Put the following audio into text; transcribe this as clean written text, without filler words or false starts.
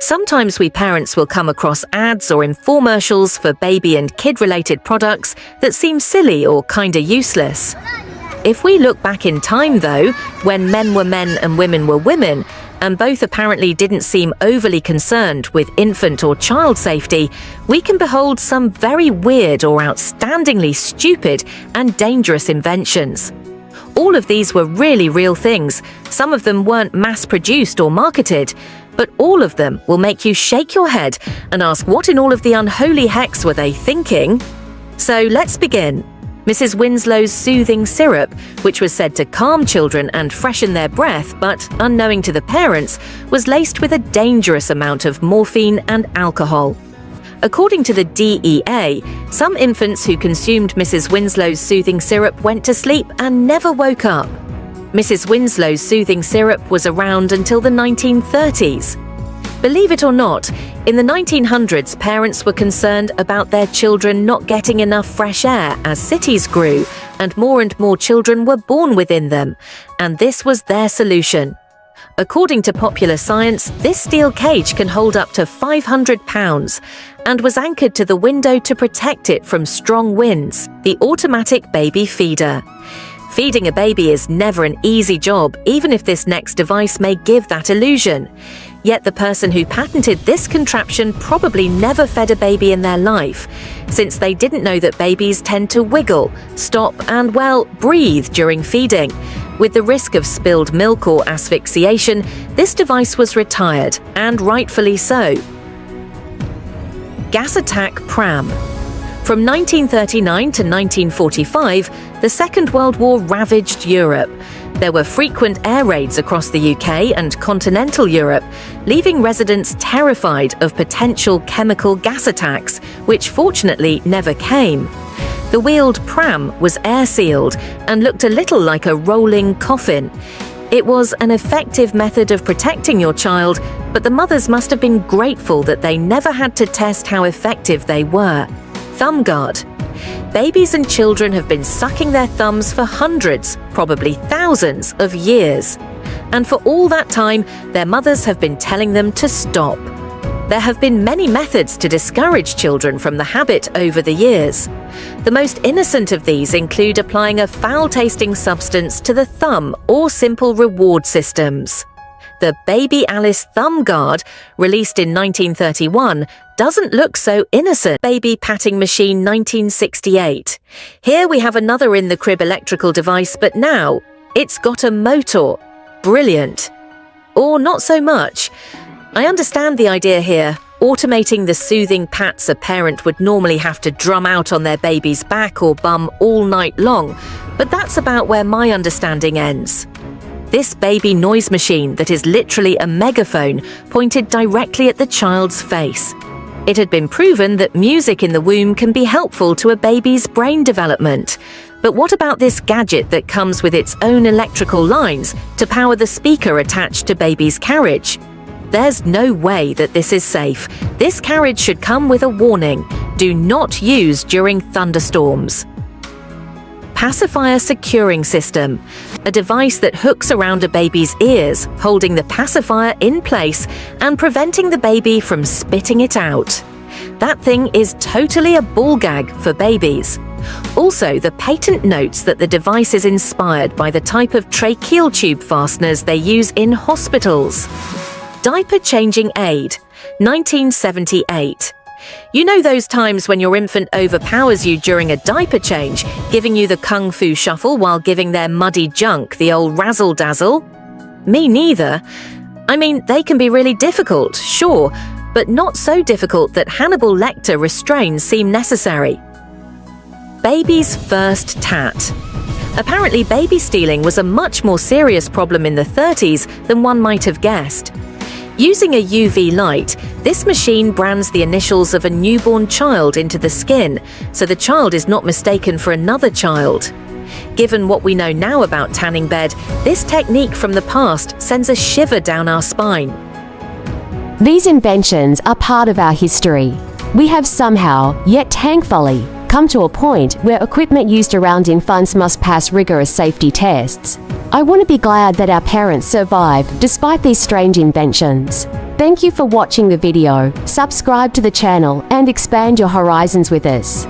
Sometimes we parents will come across ads or infomercials for baby and kid-related products that seem silly or kinda useless. If we look back in time, though, when men were men and women were women, and both apparently didn't seem overly concerned with infant or child safety, we can behold some very weird or outstandingly stupid and dangerous inventions. All of these were really real things. Some of them weren't mass-produced or marketed, but all of them will make you shake your head and ask what in all of the unholy hex were they thinking? So let's begin. Mrs. Winslow's soothing syrup, which was said to calm children and freshen their breath, but unknowing to the parents, was laced with a dangerous amount of morphine and alcohol. According to the DEA, some infants who consumed Mrs. Winslow's soothing syrup went to sleep and never woke up. Mrs. Winslow's soothing syrup was around until the 1930s. Believe it or not, in the 1900s, parents were concerned about their children not getting enough fresh air as cities grew and more children were born within them, and this was their solution. According to Popular Science, this steel cage can hold up to 500 pounds and was anchored to the window to protect it from strong winds, the automatic baby feeder. Feeding a baby is never an easy job, even if this next device may give that illusion. Yet the person who patented this contraption probably never fed a baby in their life, since they didn't know that babies tend to wiggle, stop and, well, breathe during feeding. With the risk of spilled milk or asphyxiation, this device was retired, and rightfully so. Gas attack pram. From 1939 to 1945, the Second World War ravaged Europe. There were frequent air raids across the UK and continental Europe, leaving residents terrified of potential chemical gas attacks, which fortunately never came. The wheeled pram was air-sealed and looked a little like a rolling coffin. It was an effective method of protecting your child, but the mothers must have been grateful that they never had to test how effective they were. Thumb guard. Babies and children have been sucking their thumbs for hundreds, probably thousands of years. And for all that time, their mothers have been telling them to stop. There have been many methods to discourage children from the habit over the years. The most innocent of these include applying a foul-tasting substance to the thumb or simple reward systems. The Baby Alice Thumb Guard, released in 1931, doesn't look so innocent. Baby Patting Machine 1968. Here we have another in-the-crib electrical device, but now it's got a motor. Brilliant. Or not so much. I understand the idea here, automating the soothing pats a parent would normally have to drum out on their baby's back or bum all night long, but that's about where my understanding ends. This baby noise machine that is literally a megaphone pointed directly at the child's face. It had been proven that music in the womb can be helpful to a baby's brain development. But what about this gadget that comes with its own electrical lines to power the speaker attached to baby's carriage? There's no way that this is safe. This carriage should come with a warning: do not use during thunderstorms. Pacifier securing system, a device that hooks around a baby's ears, holding the pacifier in place and preventing the baby from spitting it out. That thing is totally a ball gag for babies. Also, the patent notes that the device is inspired by the type of tracheal tube fasteners they use in hospitals. Diaper changing aid, 1978. You know those times when your infant overpowers you during a diaper change, giving you the kung fu shuffle while giving their muddy junk the old razzle-dazzle? Me neither. I mean, they can be really difficult, sure, but not so difficult that Hannibal Lecter restraints seem necessary. Baby's first tat. Apparently, baby stealing was a much more serious problem in the 30s than one might have guessed. Using a UV light, this machine brands the initials of a newborn child into the skin, so the child is not mistaken for another child. Given what we know now about tanning bed, this technique from the past sends a shiver down our spine. These inventions are part of our history. We have somehow, yet thankfully, come to a point where equipment used around infants must pass rigorous safety tests. I want to be glad that our parents survived despite these strange inventions. Thank you for watching the video. Subscribe to the channel and expand your horizons with us.